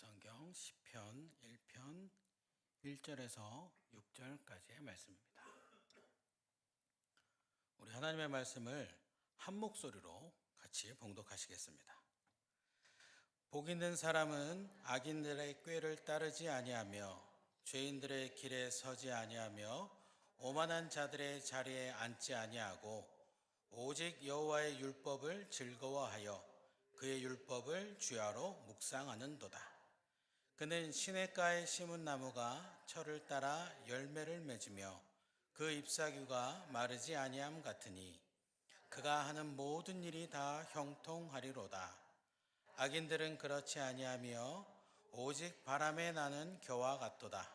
성경 시편 1편 1절에서 6절까지의 말씀입니다. 우리 하나님의 말씀을 한 목소리로 같이 봉독하시겠습니다. 복 있는 사람은 악인들의 꾀를 따르지 아니하며 죄인들의 길에 서지 아니하며 오만한 자들의 자리에 앉지 아니하고 오직 여호와의 율법을 즐거워하여 그의 율법을 주야로 묵상하는도다. 그는 시냇가에 심은 나무가 철을 따라 열매를 맺으며 그 잎사귀가 마르지 아니함 같으니 그가 하는 모든 일이 다 형통하리로다. 악인들은 그렇지 아니하며 오직 바람에 나는 겨와 같도다.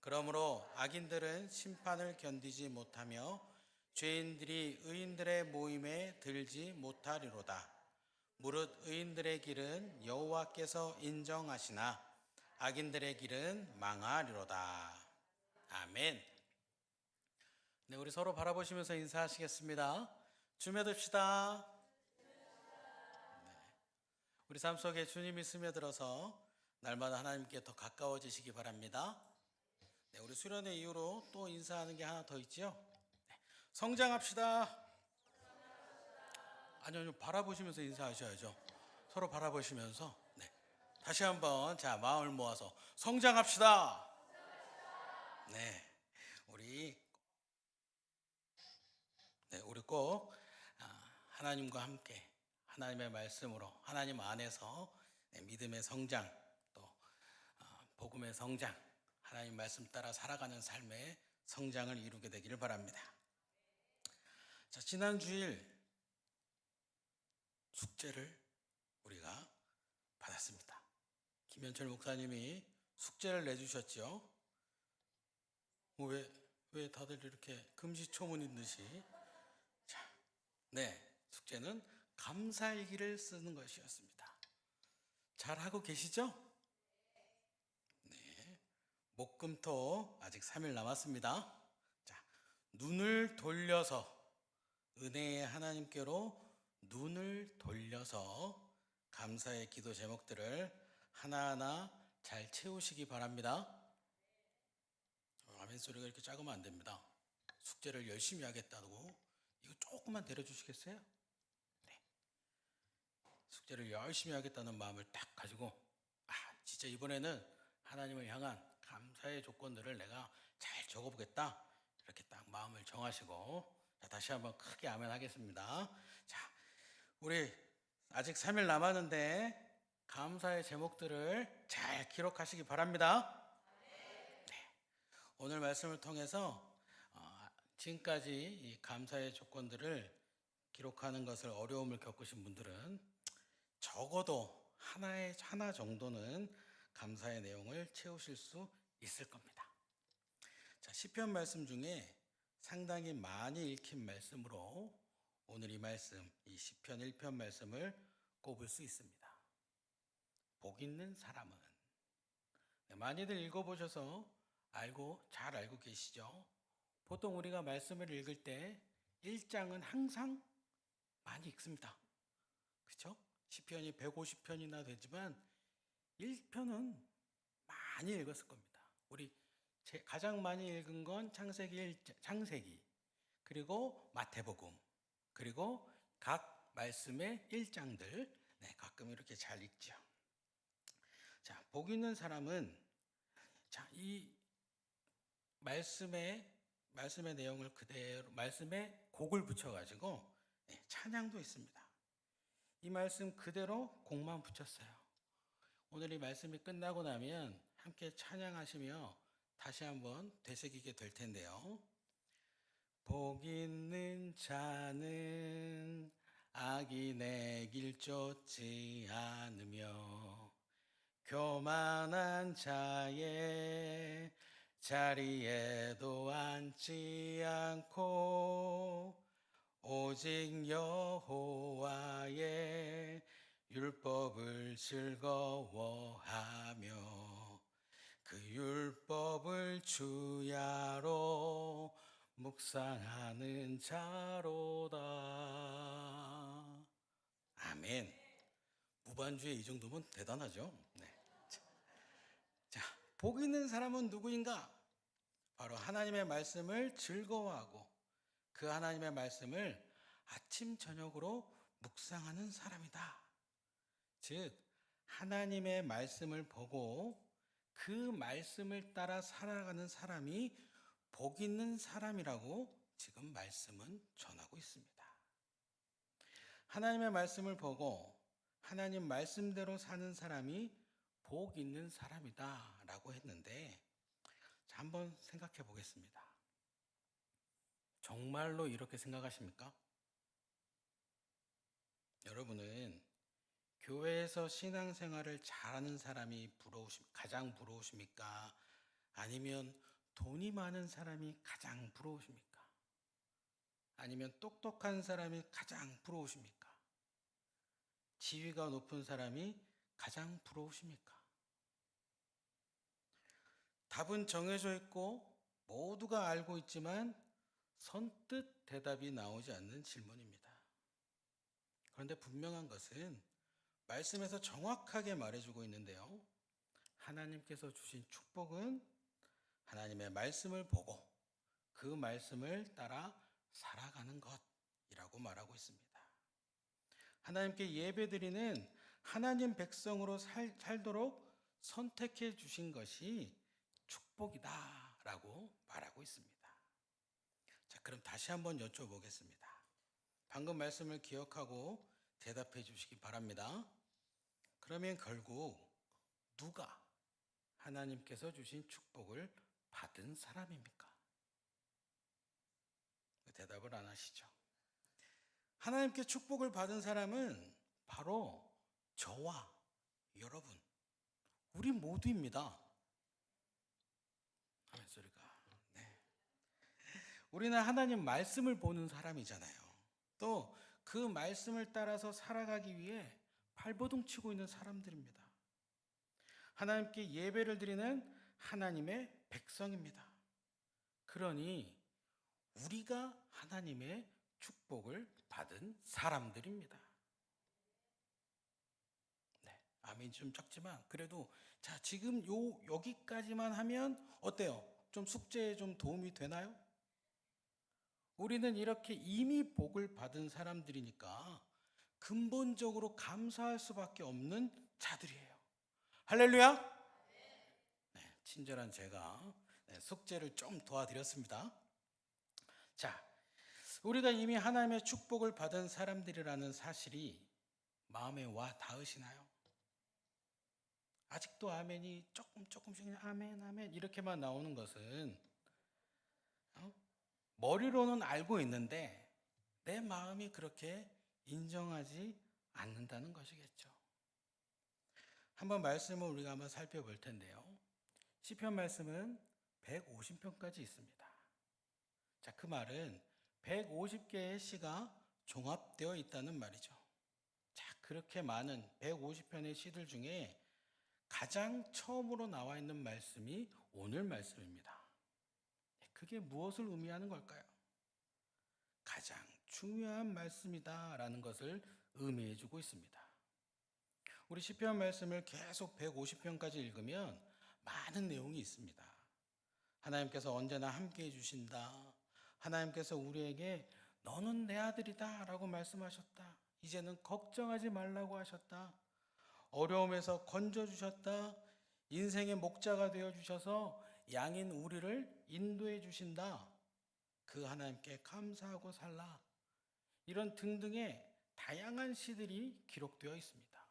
그러므로 악인들은 심판을 견디지 못하며 죄인들이 의인들의 모임에 들지 못하리로다. 무릇 의인들의 길은 여호와께서 인정하시나 악인들의 길은 망하리로다. 아멘. 네, 우리 서로 바라보시면서 인사하시겠습니다. 주며 듭시다. 네, 우리 삶 속에 주님이 스며들어서 날마다 하나님께 더 가까워지시기 바랍니다. 네, 우리 수련회 이후로 또 인사하는 게 하나 더 있죠. 네, 성장합시다. 아니요, 바라보시면서 인사하셔야죠. 서로 바라보시면서. 네. 다시 한번 마음을 모아서 성장합시다. 우리 꼭 하나님과 함께 하나님의 말씀으로 하나님 안에서 믿음의 성장, 또 복음의 성장, 하나님 말씀 따라 살아가는 삶의 성장을 이루게 되기를 바랍니다. 자, 지난 주일 숙제를 우리가 받았습니다. 김현철 목사님이 숙제를 내주셨죠. 왜 다들 이렇게 금시초문인 듯이. 숙제는 감사일기를 쓰는 것이었습니다. 잘 하고 계시죠? 네. 목금토 아직 3일 남았습니다. 자, 눈을 돌려서 은혜의 하나님께로 눈을 돌려서 감사의 기도 제목들을 하나하나 잘 채우시기 바랍니다. 아멘 소리가 이렇게 작으면 안 됩니다. 숙제를 열심히 하겠다고 이거 조금만 데려주시겠어요? 네. 숙제를 열심히 하겠다는 마음을 딱 가지고 진짜 이번에는 하나님을 향한 감사의 조건들을 내가 잘 적어보겠다, 이렇게 딱 마음을 정하시고, 자, 다시 한번 크게 아멘 하겠습니다. 자, 우리 아직 3일 남았는데 감사의 제목들을 잘 기록하시기 바랍니다. 네. 오늘 말씀을 통해서 지금까지 이 감사의 조건들을 기록하는 것을 어려움을 겪으신 분들은 적어도 하나 정도는 감사의 내용을 채우실 수 있을 겁니다. 자, 시편 말씀 중에 상당히 많이 읽힌 말씀으로 오늘 이 말씀, 이 시편 1편 말씀을 꼽을 수 있습니다. 복 있는 사람은, 많이들 읽어보셔서 잘 알고 계시죠? 보통 우리가 말씀을 읽을 때 1장은 항상 많이 읽습니다. 그렇죠? 시편이 150편이나 되지만 1편은 많이 읽었을 겁니다. 우리 가장 많이 읽은 건 창세기, 그리고 마태복음, 그리고 각 말씀의 1장들, 가끔 이렇게 잘 읽죠. 자, 복 있는 사람은, 이 말씀의 내용을 그대로, 말씀에 곡을 붙여가지고 찬양도 있습니다. 이 말씀 그대로 곡만 붙였어요. 오늘 이 말씀이 끝나고 나면 함께 찬양하시며 다시 한번 되새기게 될 텐데요. 복 있는 자는 악인의 길 쫓지 않으며 교만한 자의 자리에도 앉지 않고 오직 여호와의 율법을 즐거워하며 그 율법을 주야로 묵상하는 자로다. 아멘. 무반주에 이 정도면 대단하죠. 네. 복 있는 사람은 누구인가? 바로 하나님의 말씀을 즐거워하고 그 하나님의 말씀을 아침 저녁으로 묵상하는 사람이다. 즉 하나님의 말씀을 보고 그 말씀을 따라 살아가는 사람이 복 있는 사람이라고 지금 말씀은 전하고 있습니다. 하나님의 말씀을 보고 하나님 말씀대로 사는 사람이 복 있는 사람이다 라고 했는데, 자, 한번 생각해 보겠습니다. 정말로 이렇게 생각하십니까? 여러분은 교회에서 신앙생활을 잘하는 사람이 가장 부러우십니까? 아니면 돈이 많은 사람이 가장 부러우십니까? 아니면 똑똑한 사람이 가장 부러우십니까? 지위가 높은 사람이 가장 부러우십니까? 답은 정해져 있고 모두가 알고 있지만 선뜻 대답이 나오지 않는 질문입니다. 그런데 분명한 것은 말씀에서 정확하게 말해주고 있는데요. 하나님께서 주신 축복은 하나님의 말씀을 보고 그 말씀을 따라 살아가는 것이라고 말하고 있습니다. 하나님께 예배드리는 하나님 백성으로 살도록 선택해 주신 것이 축복이다 라고 말하고 있습니다. 자, 그럼 다시 한번 여쭤보겠습니다. 방금 말씀을 기억하고 대답해 주시기 바랍니다. 그러면 결국 누가 하나님께서 주신 축복을 받은 사람입니까? 대답을 안 하시죠. 하나님께 축복을 받은 사람은 바로 저와 여러분, 우리 모두입니다. 아멘 소리가. 네. 우리는 하나님 말씀을 보는 사람이잖아요. 또 그 말씀을 따라서 살아가기 위해 발버둥 치고 있는 사람들입니다. 하나님께 예배를 드리는 하나님의 백성입니다. 그러니 우리가 하나님의 축복을 받은 사람들입니다. 네, 아멘이 좀 적지만 그래도 자, 지금 여기까지만 하면 어때요? 좀 숙제에 좀 도움이 되나요? 우리는 이렇게 이미 복을 받은 사람들이니까 근본적으로 감사할 수밖에 없는 자들이에요. 할렐루야! 네, 친절한 제가 숙제를 좀 도와드렸습니다. 자, 우리가 이미 하나님의 축복을 받은 사람들이라는 사실이 마음에 와 닿으시나요? 아직도 아멘이 조금씩 아멘 아멘 이렇게만 나오는 것은 머리로는 알고 있는데 내 마음이 그렇게 인정하지 않는다는 것이겠죠. 한번 말씀을 우리가 한번 살펴볼 텐데요. 시편 말씀은 150편까지 있습니다. 자, 그 말은 150개의 시가 종합되어 있다는 말이죠. 자, 그렇게 많은 150편의 시들 중에 가장 처음으로 나와 있는 말씀이 오늘 말씀입니다. 그게 무엇을 의미하는 걸까요? 가장 중요한 말씀이다라는 것을 의미해 주고 있습니다. 우리 시편 말씀을 계속 150편까지 읽으면 많은 내용이 있습니다. 하나님께서 언제나 함께해 주신다. 하나님께서 우리에게 너는 내 아들이다 라고 말씀하셨다. 이제는 걱정하지 말라고 하셨다. 어려움에서 건져주셨다. 인생의 목자가 되어주셔서 양인 우리를 인도해 주신다. 그 하나님께 감사하고 살라. 이런 등등의 다양한 시들이 기록되어 있습니다.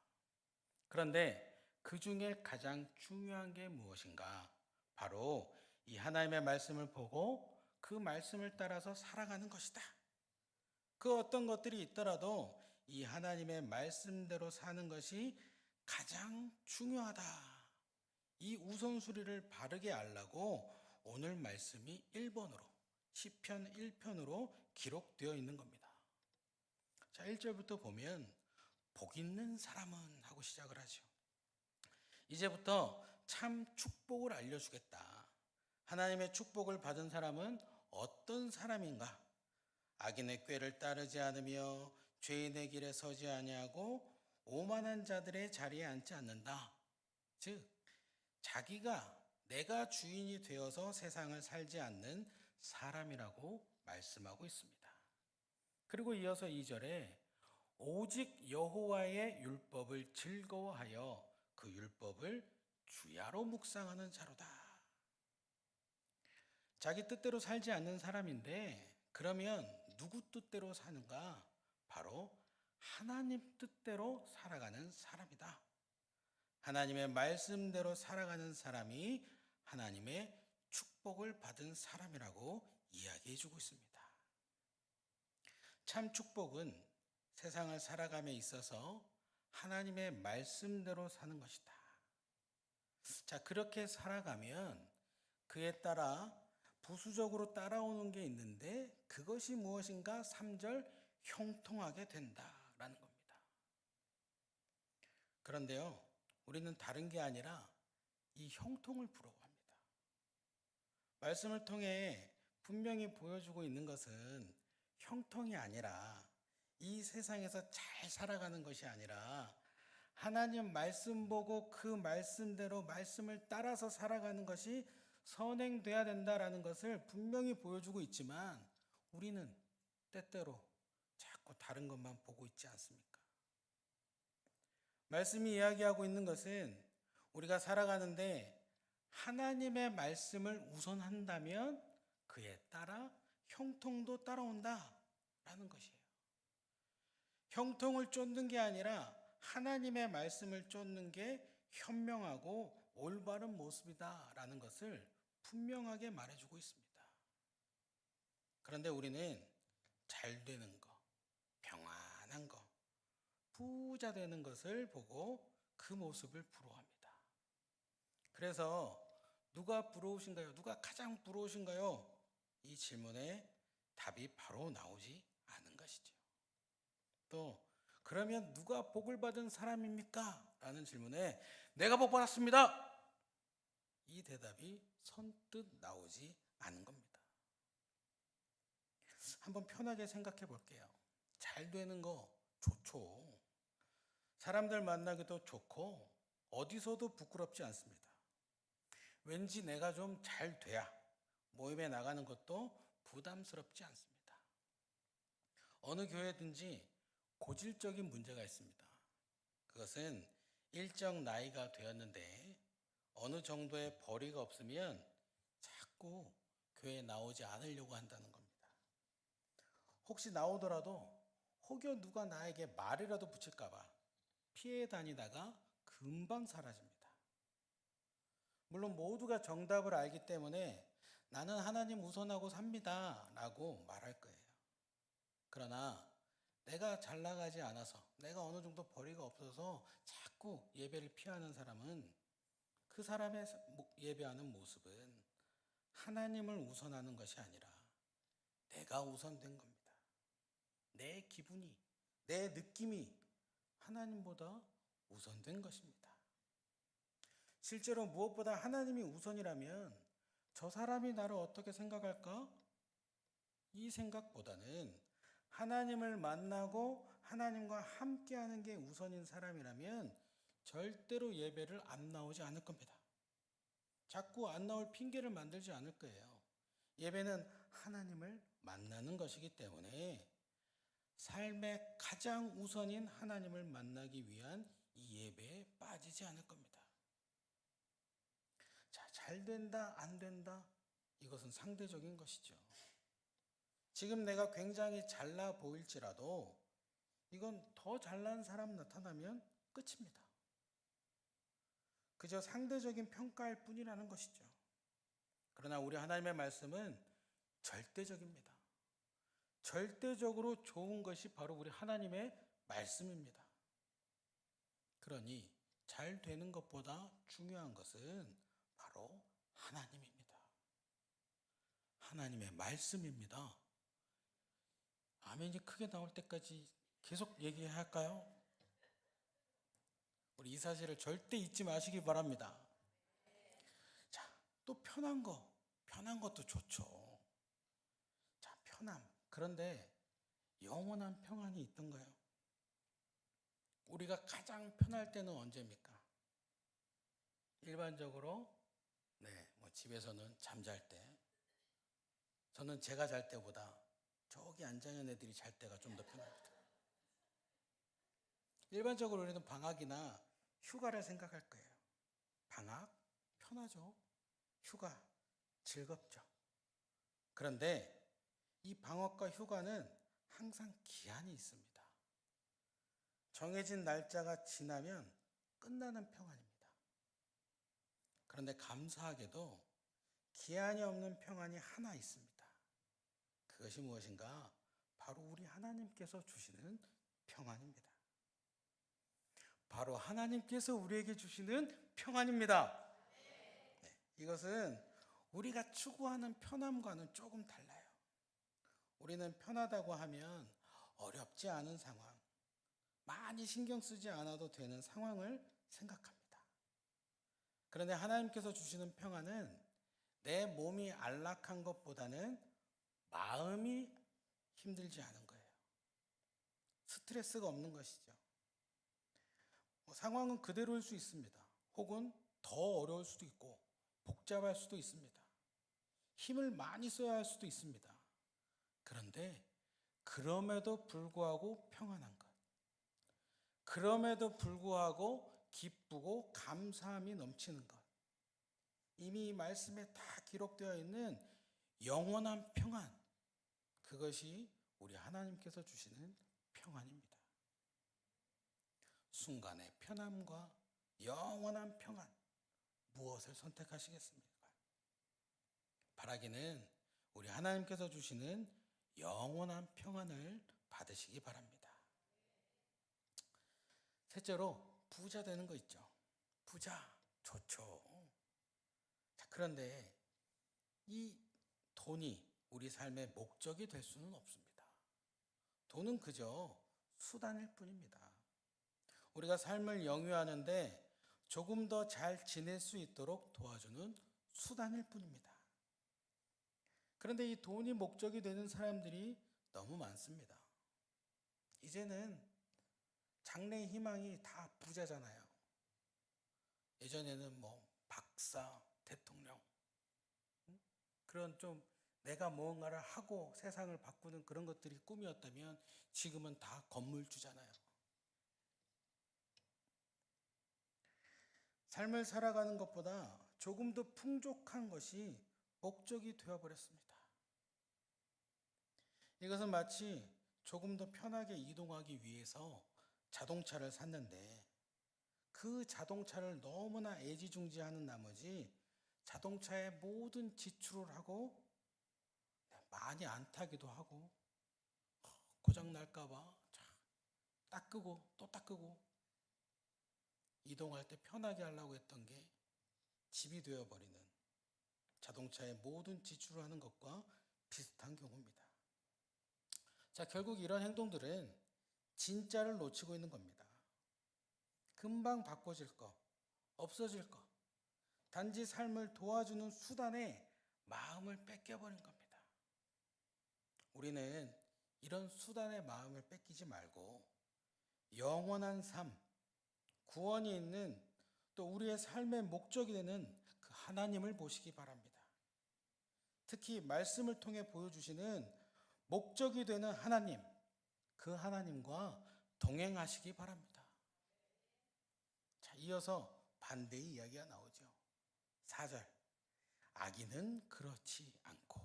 그런데 그 중에 가장 중요한 게 무엇인가? 바로 이 하나님의 말씀을 보고 그 말씀을 따라서 살아가는 것이다. 그 어떤 것들이 있더라도 이 하나님의 말씀대로 사는 것이 가장 중요하다. 이 우선순위를 바르게 알라고 오늘 말씀이 1번으로 시편 1편으로 기록되어 있는 겁니다. 자, 1절부터 보면 복 있는 사람은 하고 시작을 하죠. 이제부터 참 축복을 알려주겠다. 하나님의 축복을 받은 사람은 어떤 사람인가? 악인의 꾀를 따르지 않으며 죄인의 길에 서지 아니하고 오만한 자들의 자리에 앉지 않는다. 즉 자기가 내가 주인이 되어서 세상을 살지 않는 사람이라고 말씀하고 있습니다. 그리고 이어서 2절에 오직 여호와의 율법을 즐거워하여 그 율법을 주야로 묵상하는 자로다. 자기 뜻대로 살지 않는 사람인데 그러면 누구 뜻대로 사는가? 바로 하나님 뜻대로 살아가는 사람이다. 하나님의 말씀대로 살아가는 사람이 하나님의 축복을 받은 사람이라고 이야기해 주고 있습니다. 참 축복은 세상을 살아감에 있어서 하나님의 말씀대로 사는 것이다. 자, 그렇게 살아가면 그에 따라 부수적으로 따라오는 게 있는데 그것이 무엇인가? 3절 형통하게 된다라는 겁니다. 그런데요, 우리는 다른 게 아니라 이 형통을 부러워합니다. 말씀을 통해 분명히 보여주고 있는 것은 형통이 아니라 이 세상에서 잘 살아가는 것이 아니라 하나님 말씀 보고 그 말씀대로 말씀을 따라서 살아가는 것이 선행돼야 된다라는 것을 분명히 보여주고 있지만 우리는 때때로 자꾸 다른 것만 보고 있지 않습니까? 말씀이 이야기하고 있는 것은 우리가 살아가는데 하나님의 말씀을 우선한다면 그에 따라 형통도 따라온다라는 것이에요. 형통을 쫓는 게 아니라 하나님의 말씀을 쫓는 게 현명하고 올바른 모습이다라는 것을 분명하게 말해주고 있습니다. 그런데 우리는 잘 되는 거, 평안한 거, 부자 되는 것을 보고 그 모습을 부러워합니다. 그래서 누가 부러우신가요? 누가 가장 부러우신가요? 이 질문에 답이 바로 나오지 않은 것이죠. 또 그러면 누가 복을 받은 사람입니까? 라는 질문에 내가 복 받았습니다. 이 대답이 선뜻 나오지 않은 겁니다. 한번 편하게 생각해 볼게요. 잘 되는 거 좋죠. 사람들 만나기도 좋고 어디서도 부끄럽지 않습니다. 왠지 내가 좀 잘 돼야 모임에 나가는 것도 부담스럽지 않습니다. 어느 교회든지 고질적인 문제가 있습니다. 그것은 일정 나이가 되었는데 어느 정도의 벌이가 없으면 자꾸 교회에 나오지 않으려고 한다는 겁니다. 혹시 나오더라도 혹여 누가 나에게 말이라도 붙일까 봐 피해 다니다가 금방 사라집니다. 물론 모두가 정답을 알기 때문에 나는 하나님 우선하고 삽니다 라고 말할 거예요. 그러나 내가 잘 나가지 않아서 내가 어느 정도 벌이가 없어서 자꾸 예배를 피하는 사람은 그 사람의 예배하는 모습은 하나님을 우선하는 것이 아니라 내가 우선된 겁니다. 내 기분이, 내 느낌이 하나님보다 우선된 것입니다. 실제로 무엇보다 하나님이 우선이라면 저 사람이 나를 어떻게 생각할까? 이 생각보다는 하나님을 만나고 하나님과 함께하는 게 우선인 사람이라면 절대로 예배를 안 나오지 않을 겁니다. 자꾸 안 나올 핑계를 만들지 않을 거예요. 예배는 하나님을 만나는 것이기 때문에 삶의 가장 우선인 하나님을 만나기 위한 이 예배에 빠지지 않을 겁니다. 자, 잘 된다, 안 된다, 이것은 상대적인 것이죠. 지금 내가 굉장히 잘나 보일지라도 이건 더 잘난 사람 나타나면 끝입니다. 그저 상대적인 평가일 뿐이라는 것이죠. 그러나 우리 하나님의 말씀은 절대적입니다. 절대적으로 좋은 것이 바로 우리 하나님의 말씀입니다. 그러니 잘 되는 것보다 중요한 것은 바로 하나님입니다. 하나님의 말씀입니다. 아멘이 크게 나올 때까지 계속 얘기해야 할까요? 우리 이 사실을 절대 잊지 마시기 바랍니다. 자, 또 편한 것도 좋죠. 자, 편함. 그런데 영원한 평안이 있던가요? 우리가 가장 편할 때는 언제입니까? 일반적으로 집에서는 잠잘 때 저는 제가 잘 때보다 저기 앉아있는 애들이 잘 때가 좀 더 편합니다. 일반적으로 우리는 방학이나 휴가를 생각할 거예요. 방학 편하죠. 휴가 즐겁죠. 그런데 이 방학과 휴가는 항상 기한이 있습니다. 정해진 날짜가 지나면 끝나는 평안입니다. 그런데 감사하게도 기한이 없는 평안이 하나 있습니다. 그것이 무엇인가? 바로 우리 하나님께서 주시는 평안입니다. 바로 하나님께서 우리에게 주시는 평안입니다. 네, 이것은 우리가 추구하는 편함과는 조금 달라요. 우리는 편하다고 하면 어렵지 않은 상황, 많이 신경 쓰지 않아도 되는 상황을 생각합니다. 그런데 하나님께서 주시는 평안은 내 몸이 안락한 것보다는 마음이 힘들지 않은 거예요. 스트레스가 없는 것이죠. 상황은 그대로일 수 있습니다. 혹은 더 어려울 수도 있고 복잡할 수도 있습니다. 힘을 많이 써야 할 수도 있습니다. 그런데 그럼에도 불구하고 평안한 것. 그럼에도 불구하고 기쁘고 감사함이 넘치는 것. 이미 이 말씀에 다 기록되어 있는 영원한 평안. 그것이 우리 하나님께서 주시는 평안입니다. 순간의 편함과 영원한 평안. 무엇을 선택하시겠습니까? 바라기는 우리 하나님께서 주시는 영원한 평안을 받으시기 바랍니다. 셋째로 부자 되는 거 있죠. 부자 좋죠. 자, 그런데 이 돈이 우리 삶의 목적이 될 수는 없습니다. 돈은 그저 수단일 뿐입니다. 우리가 삶을 영위하는데 조금 더 잘 지낼 수 있도록 도와주는 수단일 뿐입니다. 그런데 이 돈이 목적이 되는 사람들이 너무 많습니다. 이제는 장래의 희망이 다 부자잖아요. 예전에는 뭐 박사, 대통령, 그런 좀 내가 무언가를 하고 세상을 바꾸는 그런 것들이 꿈이었다면 지금은 다 건물주잖아요. 삶을 살아가는 것보다 조금 더 풍족한 것이 목적이 되어버렸습니다. 이것은 마치 조금 더 편하게 이동하기 위해서 자동차를 샀는데 그 자동차를 너무나 애지중지하는 나머지 자동차의 모든 지출을 하고 많이 안 타기도 하고 고장 날까봐 닦고 또 닦고 이동할 때 편하게 하려고 했던 게 집이 되어버리는 자동차의 모든 지출을 하는 것과 비슷한 경우입니다. 자, 결국 이런 행동들은 진짜를 놓치고 있는 겁니다. 금방 바꿔질 거, 없어질 거, 단지 삶을 도와주는 수단에 마음을 뺏겨버린 겁니다. 우리는 이런 수단의 마음을 뺏기지 말고 영원한 삶, 구원이 있는 또 우리의 삶의 목적이 되는 그 하나님을 보시기 바랍니다. 특히 말씀을 통해 보여주시는 목적이 되는 하나님, 그 하나님과 동행하시기 바랍니다. 자, 이어서 반대의 이야기가 나오죠. 4절. 악인은 그렇지 않고.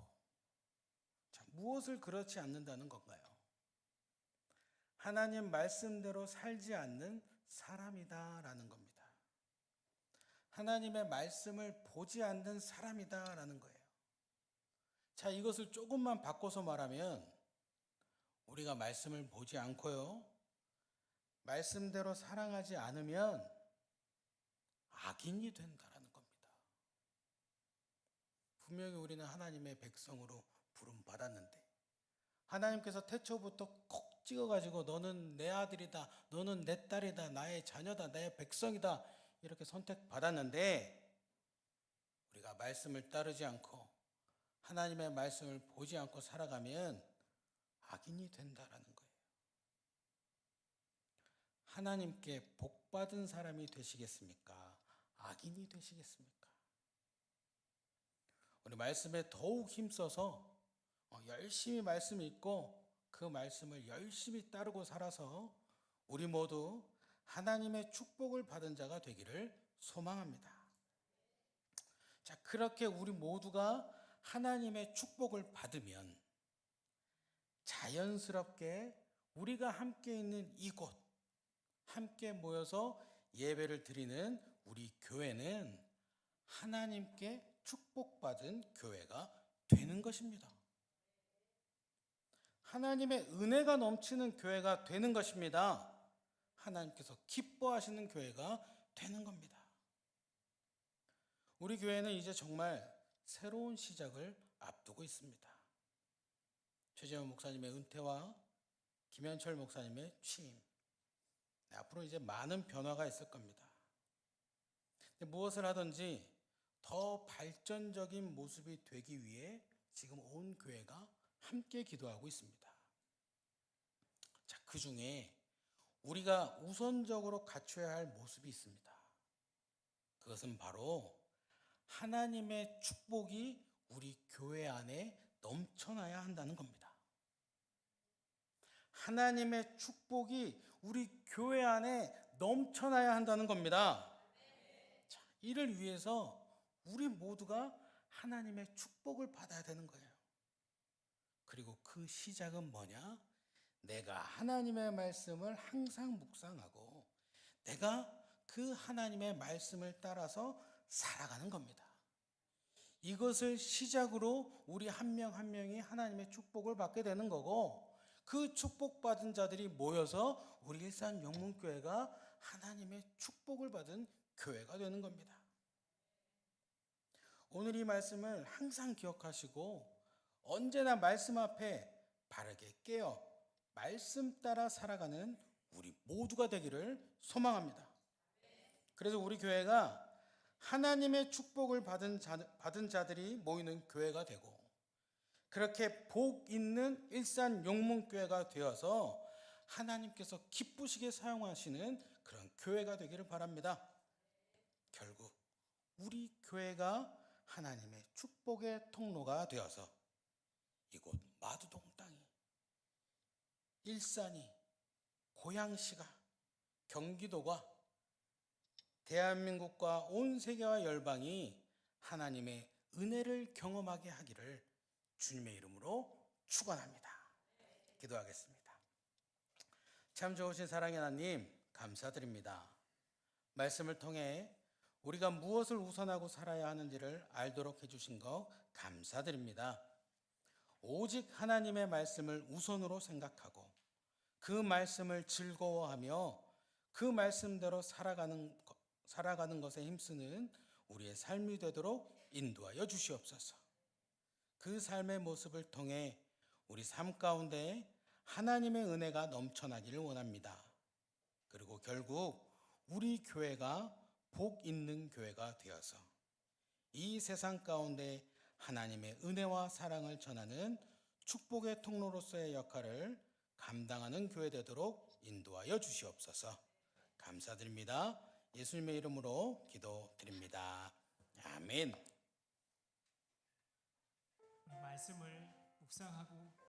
자, 무엇을 그렇지 않는다는 건가요? 하나님 말씀대로 살지 않는 사람이다라는 겁니다. 하나님의 말씀을 보지 않는 사람이다라는 거예요. 자, 이것을 조금만 바꿔서 말하면 우리가 말씀을 보지 않고요, 말씀대로 사랑하지 않으면 악인이 된다라는 겁니다. 분명히 우리는 하나님의 백성으로 부름받았는데 하나님께서 태초부터 콕 찍어가지고 너는 내 아들이다, 너는 내 딸이다, 나의 자녀다, 내 백성이다 이렇게 선택받았는데 우리가 말씀을 따르지 않고 하나님의 말씀을 보지 않고 살아가면 악인이 된다라는 거예요. 하나님께 복받은 사람이 되시겠습니까? 악인이 되시겠습니까? 우리 말씀에 더욱 힘써서 열심히 말씀 읽고 그 말씀을 열심히 따르고 살아서 우리 모두 하나님의 축복을 받은 자가 되기를 소망합니다. 자, 그렇게 우리 모두가 하나님의 축복을 받으면 자연스럽게 우리가 함께 있는 이곳, 함께 모여서 예배를 드리는 우리 교회는 하나님께 축복받은 교회가 되는 것입니다. 하나님의 은혜가 넘치는 교회가 되는 것입니다. 하나님께서 기뻐하시는 교회가 되는 겁니다. 우리 교회는 이제 정말 새로운 시작을 앞두고 있습니다. 최재원 목사님의 은퇴와 김현철 목사님의 취임. 앞으로 이제 많은 변화가 있을 겁니다. 무엇을 하든지 더 발전적인 모습이 되기 위해 지금 온 교회가 함께 기도하고 있습니다. 자, 그 중에 우리가 우선적으로 갖춰야 할 모습이 있습니다. 그것은 바로 하나님의 축복이 우리 교회 안에 넘쳐나야 한다는 겁니다. 하나님의 축복이 우리 교회 안에 넘쳐나야 한다는 겁니다. 자, 이를 위해서 우리 모두가 하나님의 축복을 받아야 되는 거예요. 그리고 그 시작은 뭐냐? 내가 하나님의 말씀을 항상 묵상하고 내가 그 하나님의 말씀을 따라서 살아가는 겁니다. 이것을 시작으로 우리 한 명 한 명이 하나님의 축복을 받게 되는 거고, 그 축복받은 자들이 모여서 우리 일산 영문교회가 하나님의 축복을 받은 교회가 되는 겁니다. 오늘 이 말씀을 항상 기억하시고 언제나 말씀 앞에 바르게 깨어 말씀 따라 살아가는 우리 모두가 되기를 소망합니다. 그래서 우리 교회가 하나님의 축복을 받은 자들이 모이는 교회가 되고, 그렇게 복 있는 일산 용문교회가 되어서 하나님께서 기쁘시게 사용하시는 그런 교회가 되기를 바랍니다. 결국 우리 교회가 하나님의 축복의 통로가 되어서 이곳 마두동 땅이, 일산이, 고양시가, 경기도가, 대한민국과 온 세계와 열방이 하나님의 은혜를 경험하게 하기를 주님의 이름으로 축원합니다. 기도하겠습니다. 참 좋으신 사랑의 하나님, 감사드립니다. 말씀을 통해 우리가 무엇을 우선하고 살아야 하는지를 알도록 해주신 것 감사드립니다. 오직 하나님의 말씀을 우선으로 생각하고 그 말씀을 즐거워하며 그 말씀대로 살아가는 것에 힘쓰는 우리의 삶이 되도록 인도하여 주시옵소서. 그 삶의 모습을 통해 우리 삶 가운데 하나님의 은혜가 넘쳐나기를 원합니다. 그리고 결국 우리 교회가 복 있는 교회가 되어서 이 세상 가운데 하나님의 은혜와 사랑을 전하는 축복의 통로로서의 역할을 감당하는 교회 되도록 인도하여 주시옵소서. 감사드립니다. 예수님의 이름으로 기도드립니다. 아멘. 말씀을 묵상하고